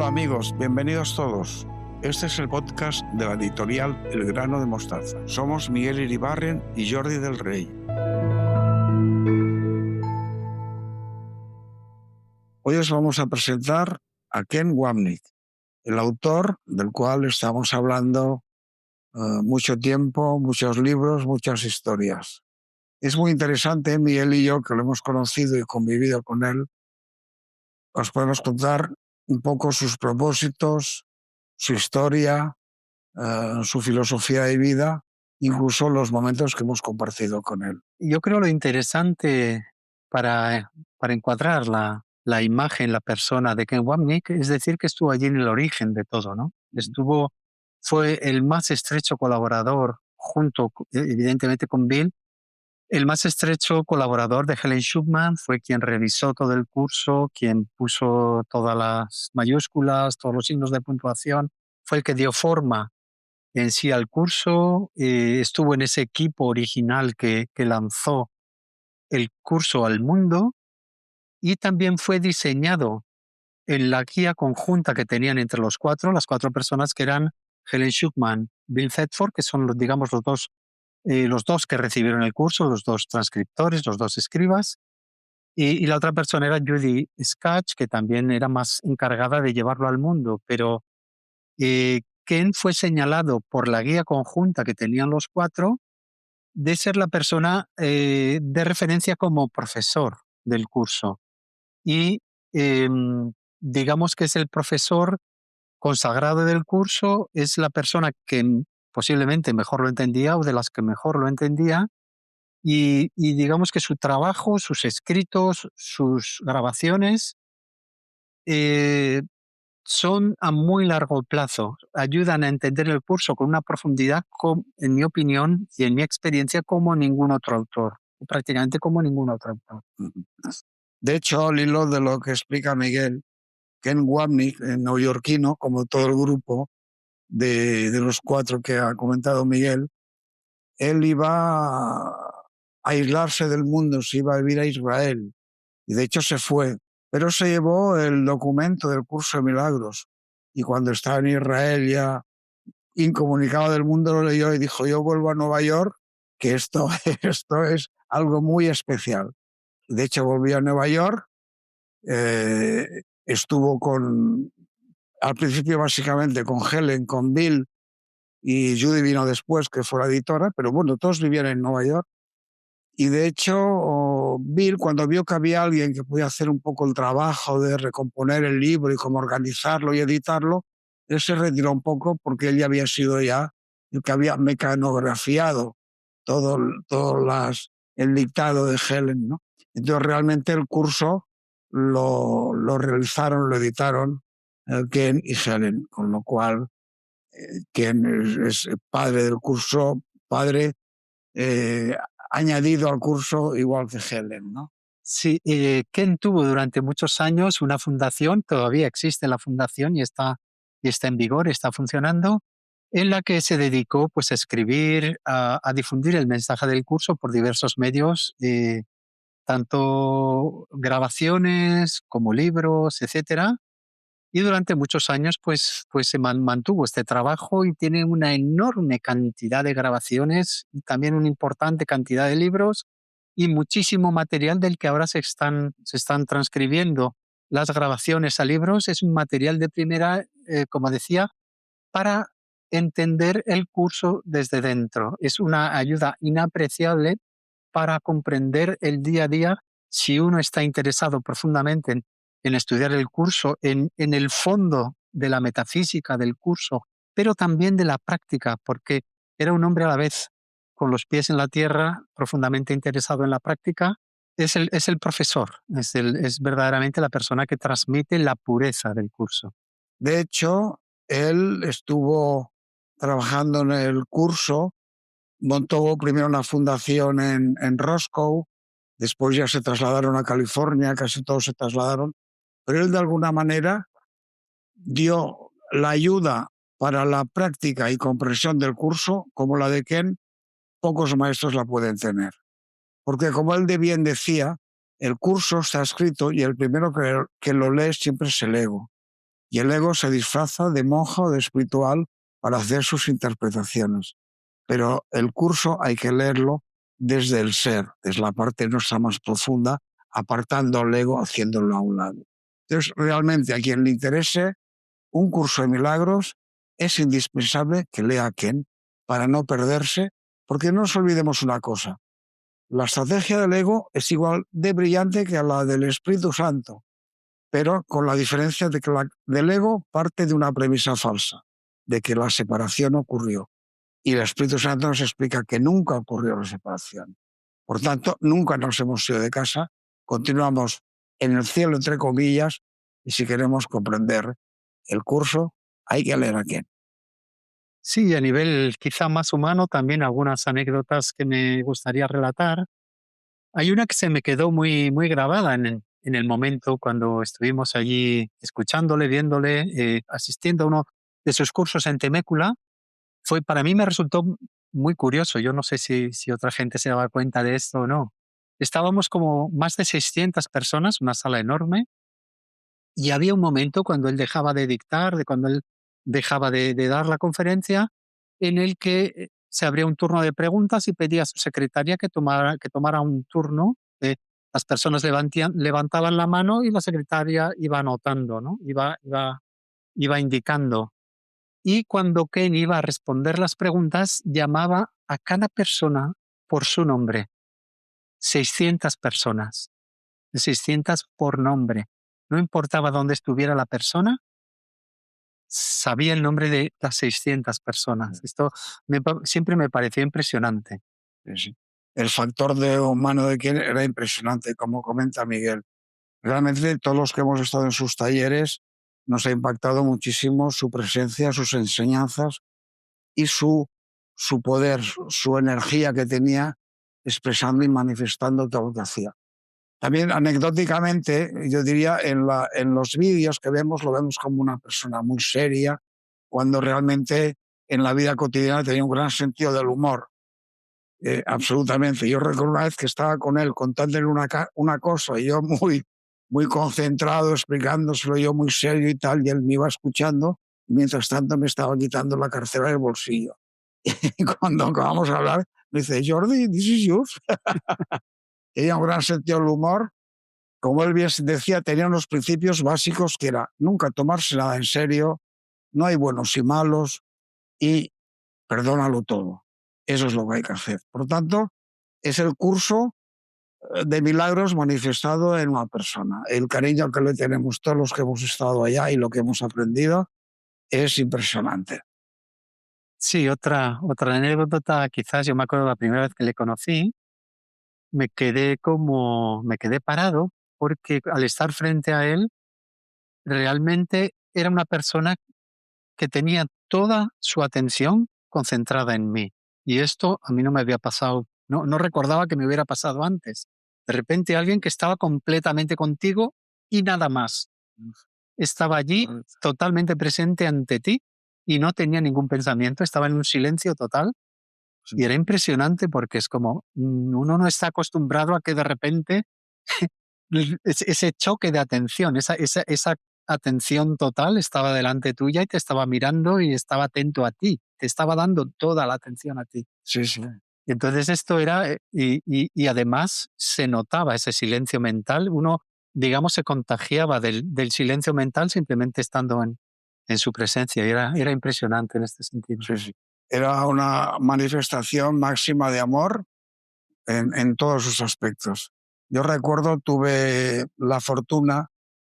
amigos, bienvenidos todos. Este es el podcast de la editorial El Grano de Mostaza. Somos Miguel Iribarren y Jordi del Rey. Hoy os vamos a presentar a Ken Wapnick, el autor del cual estamos hablando mucho tiempo, muchos libros, muchas historias. Es muy interesante, Miguel y yo, que lo hemos conocido y convivido con él, os podemos contar un poco sus propósitos, su historia, su filosofía de vida, incluso los momentos que hemos compartido con él. Yo creo lo interesante para encuadrar la imagen, la persona de Ken Wapnick, es decir, que estuvo allí en el origen de todo, ¿no? Fue el más estrecho colaborador, junto, evidentemente, con Bill, el más estrecho colaborador de Helen Schucman, fue quien revisó todo el curso, quien puso todas las mayúsculas, todos los signos de puntuación, fue el que dio forma en sí al curso, estuvo en ese equipo original que lanzó el curso al mundo y también fue diseñado en la guía conjunta que tenían entre las cuatro personas que eran Helen Schucman, Bill Thetford, que son digamos los dos que recibieron el curso, los dos transcriptores, los dos escribas, y la otra persona era Judy Skach, que también era más encargada de llevarlo al mundo, pero Ken fue señalado por la guía conjunta que tenían los cuatro de ser la persona de referencia como profesor del curso. Y digamos que es el profesor consagrado del curso, es la persona que posiblemente mejor lo entendía o de las que mejor lo entendía, y digamos que su trabajo, sus escritos, sus grabaciones son a muy largo plazo, ayudan a entender el curso con una profundidad, en mi opinión y en mi experiencia, como ningún otro autor, prácticamente como ningún otro autor. De hecho, al hilo de lo que explica Miguel, Ken Wapnick, neoyorquino, como todo el grupo de los cuatro que ha comentado Miguel, él iba a aislarse del mundo, se iba a vivir a Israel, y de hecho se fue, pero se llevó el documento del curso de milagros, y cuando estaba en Israel ya incomunicado del mundo lo leyó y dijo: yo vuelvo a Nueva York, que esto es algo muy especial. De hecho volvió a Nueva York, estuvo al principio básicamente con Helen, con Bill, y Judy vino después, que fue la editora, pero bueno, todos vivían en Nueva York. Y de hecho, Bill, cuando vio que había alguien que podía hacer un poco el trabajo de recomponer el libro y cómo organizarlo y editarlo, él se retiró un poco porque él ya había sido ya el que había mecanografiado todo el dictado de Helen, ¿no? Entonces realmente el curso lo realizaron, lo editaron Ken y Helen, con lo cual Ken es padre del curso, padre añadido al curso, igual que Helen, ¿no? Sí, Ken tuvo durante muchos años una fundación, todavía existe la fundación y está en vigor, está funcionando, en la que se dedicó pues, a escribir, a difundir el mensaje del curso por diversos medios, tanto grabaciones como libros, etcétera. Y durante muchos años pues se mantuvo este trabajo y tiene una enorme cantidad de grabaciones y también una importante cantidad de libros y muchísimo material del que ahora se están transcribiendo las grabaciones a libros. Es un material de primera, como decía, para entender el curso desde dentro. Es una ayuda inapreciable para comprender el día a día si uno está interesado profundamente en estudiar el curso, en el fondo de la metafísica del curso, pero también de la práctica, porque era un hombre a la vez con los pies en la tierra, profundamente interesado en la práctica. Es el profesor, es verdaderamente la persona que transmite la pureza del curso. De hecho, él estuvo trabajando en el curso, montó primero una fundación en Roscoe, después ya se trasladaron a California, casi todos se trasladaron, pero él de alguna manera dio la ayuda para la práctica y comprensión del curso, como la de Ken, pocos maestros la pueden tener. Porque como él de bien decía, el curso está escrito y el primero que lo lee siempre es el ego. y el ego se disfraza de monja o de espiritual para hacer sus interpretaciones. Pero el curso hay que leerlo desde el ser, desde la parte nuestra más profunda, apartando el ego, haciéndolo a un lado. Entonces, realmente a quien le interese un curso de milagros, es indispensable que lea Ken para no perderse, porque no nos olvidemos una cosa. La estrategia del ego es igual de brillante que la del Espíritu Santo, pero con la diferencia de que la del ego parte de una premisa falsa, de que la separación ocurrió. Y el Espíritu Santo nos explica que nunca ocurrió la separación. Por tanto, nunca nos hemos ido de casa, continuamos en el cielo, entre comillas, y si queremos comprender el curso, hay que leer a Ken. Sí, a nivel quizá más humano, también algunas anécdotas que me gustaría relatar. Hay una que se me quedó muy, muy grabada en el momento cuando estuvimos allí escuchándole, viéndole, asistiendo a uno de sus cursos en Temécula. Para mí me resultó muy curioso. Yo no sé si otra gente se daba cuenta de esto o no. Estábamos como más de 600 personas, una sala enorme, y había un momento cuando él dejaba de dictar, cuando él dejaba de dar la conferencia, en el que se abría un turno de preguntas y pedía a su secretaria que tomara un turno. Las personas levantaban la mano y la secretaria iba anotando, ¿no? Iba indicando. Y cuando Ken iba a responder las preguntas, llamaba a cada persona por su nombre. 600 personas. 600 por nombre. No importaba dónde estuviera la persona, sabía el nombre de las 600 personas. Esto siempre me pareció impresionante. Sí. El factor de humano de Ken era impresionante, como comenta Miguel. Realmente todos los que hemos estado en sus talleres nos ha impactado muchísimo su presencia, sus enseñanzas y su poder, su energía que tenía expresando y manifestando todo lo que hacía. También anecdóticamente, yo diría, en los vídeos que vemos, lo vemos como una persona muy seria, cuando realmente en la vida cotidiana tenía un gran sentido del humor. Absolutamente. Yo recuerdo una vez que estaba con él contándole una cosa y yo muy concentrado, explicándoselo yo muy serio y tal, y él me iba escuchando, y mientras tanto me estaba quitando la cartera del bolsillo. Y cuando acabamos de hablar, me dice, Jordi, this is yours. Tenía un gran sentido del humor. Como él bien decía, tenía unos principios básicos que era nunca tomarse nada en serio, no hay buenos y malos, y perdónalo todo. Eso es lo que hay que hacer. Por lo tanto, es el curso de milagros manifestado en una persona. El cariño que le tenemos todos los que hemos estado allá y lo que hemos aprendido es impresionante. Sí, otra anécdota, quizás yo me acuerdo la primera vez que le conocí, me quedé parado porque al estar frente a él, realmente era una persona que tenía toda su atención concentrada en mí. Y esto a mí no me había pasado, no recordaba que me hubiera pasado antes. De repente alguien que estaba completamente contigo y nada más. Estaba allí totalmente presente ante ti y no tenía ningún pensamiento, estaba en un silencio total. Y era impresionante porque es como, uno no está acostumbrado a que de repente ese choque de atención, esa atención total estaba delante tuya y te estaba mirando y estaba atento a ti, te estaba dando toda la atención a ti. Sí, sí. Y entonces esto era, y además se notaba ese silencio mental, uno, digamos, se contagiaba del silencio mental simplemente estando en su presencia, y era impresionante en este sentido. Sí, sí. Era una manifestación máxima de amor en todos sus aspectos. Yo recuerdo, tuve la fortuna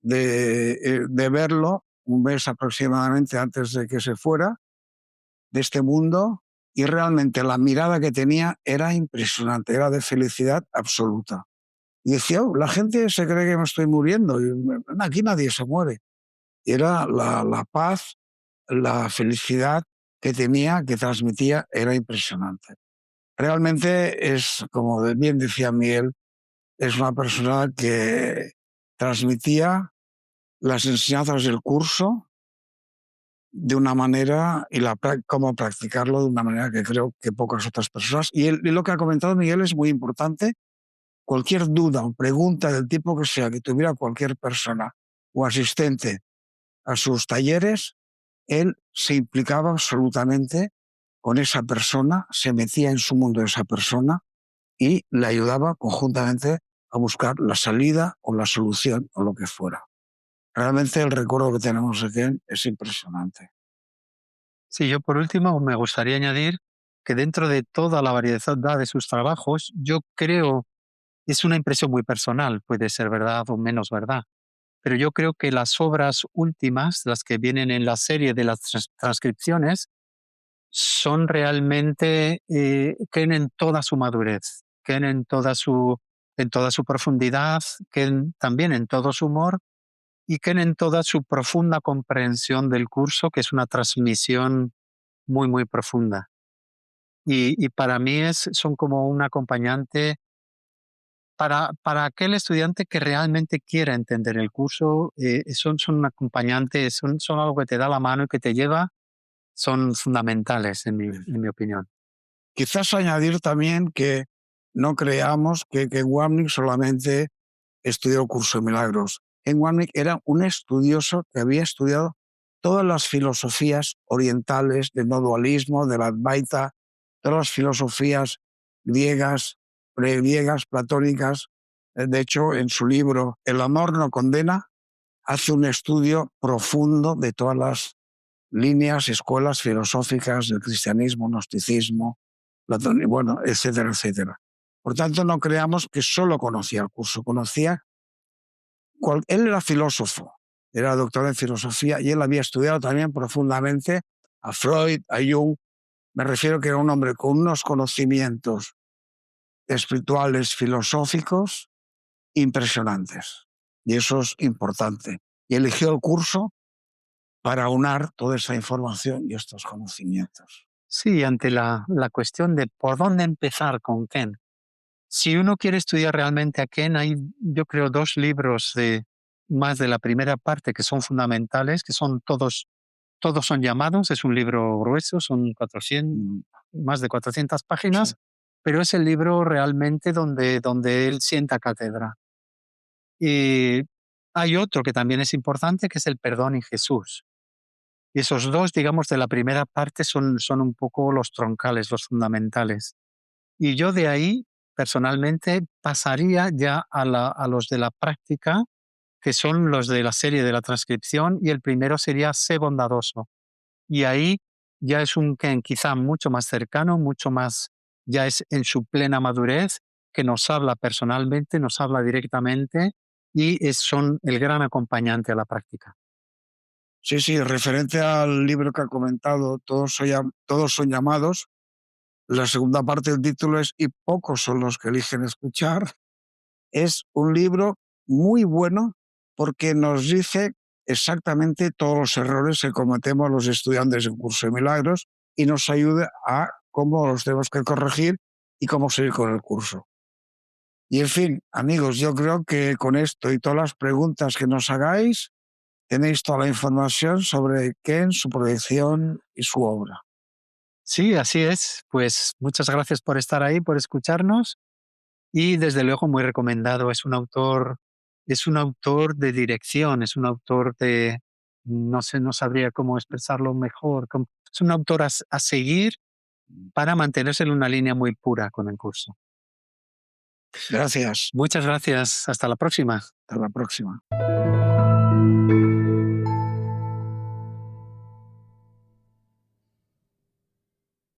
de verlo un mes aproximadamente antes de que se fuera de este mundo, y realmente la mirada que tenía era impresionante, era de felicidad absoluta. Y decía, "Oh, la gente se cree que me estoy muriendo, y aquí nadie se muere". Y era la paz, la felicidad que tenía, que transmitía, era impresionante. Realmente es, como bien decía Miguel, es una persona que transmitía las enseñanzas del curso de una manera y cómo practicarlo de una manera que creo que pocas otras personas. Y lo que ha comentado Miguel es muy importante. Cualquier duda o pregunta del tipo que sea que tuviera cualquier persona o asistente a sus talleres, él se implicaba absolutamente con esa persona, se metía en su mundo de esa persona y le ayudaba conjuntamente a buscar la salida o la solución o lo que fuera. Realmente el recuerdo que tenemos de Ken es impresionante. Sí, yo por último me gustaría añadir que dentro de toda la variedad de sus trabajos, yo creo, es una impresión muy personal, puede ser verdad o menos verdad, pero yo creo que las obras últimas, las que vienen en la serie de las transcripciones, son realmente Ken en toda su madurez, Ken en toda su profundidad, Ken también en todo su humor y Ken en toda su profunda comprensión del curso, que es una transmisión muy, muy profunda. Y para mí son como un acompañante para aquel estudiante que realmente quiera entender el curso, son un acompañante, son algo que te da la mano y que te lleva, son fundamentales en mi opinión. Quizás añadir también que no creamos que Wamnik solamente estudió el curso de milagros. En Wamnik era un estudioso que había estudiado todas las filosofías orientales del no dualismo, del Advaita, todas las filosofías griegas, pregriegas, platónicas. De hecho, en su libro El amor no condena, hace un estudio profundo de todas las líneas, escuelas filosóficas del cristianismo, gnosticismo, Platón, bueno, etcétera, etcétera. Por tanto, no creamos que solo conocía el curso, conocía él era filósofo, era doctor en filosofía y él había estudiado también profundamente a Freud, a Jung. Me refiero que era un hombre con unos conocimientos espirituales, filosóficos impresionantes. Y eso es importante. Y eligió el curso para unar toda esa información y estos conocimientos. Sí, ante la cuestión de por dónde empezar con Ken. Si uno quiere estudiar realmente a Ken, hay yo creo dos libros más de la primera parte que son fundamentales, que son todos son llamados, es un libro grueso, son 400, más de 400 Sí. páginas, pero es el libro realmente donde él sienta cátedra. Y hay otro que también es importante, que es el perdón en Jesús. Y esos dos, digamos, de la primera parte son un poco los troncales, los fundamentales. Y yo de ahí, personalmente, pasaría ya a los de la práctica, que son los de la serie de la transcripción, y el primero sería Sé bondadoso. Y ahí ya es un Ken quizá mucho más cercano, mucho más, ya es en su plena madurez, que nos habla personalmente, nos habla directamente y son el gran acompañante a la práctica. Sí, sí, referente al libro que ha comentado, todos son llamados. La segunda parte del título es Y pocos son los que eligen escuchar. Es un libro muy bueno porque nos dice exactamente todos los errores que cometemos los estudiantes del curso de milagros y nos ayuda a cómo los tenemos que corregir y cómo seguir con el curso. Y en fin, amigos, yo creo que con esto y todas las preguntas que nos hagáis, tenéis toda la información sobre Ken, su proyección y su obra. Sí, así es. Pues muchas gracias por estar ahí, por escucharnos y desde luego muy recomendado. Es un autor de dirección, es un autor de, no sé, no sabría cómo expresarlo mejor. Es un autor a seguir para mantenerse en una línea muy pura con el curso. Gracias. Muchas gracias. Hasta la próxima. Hasta la próxima.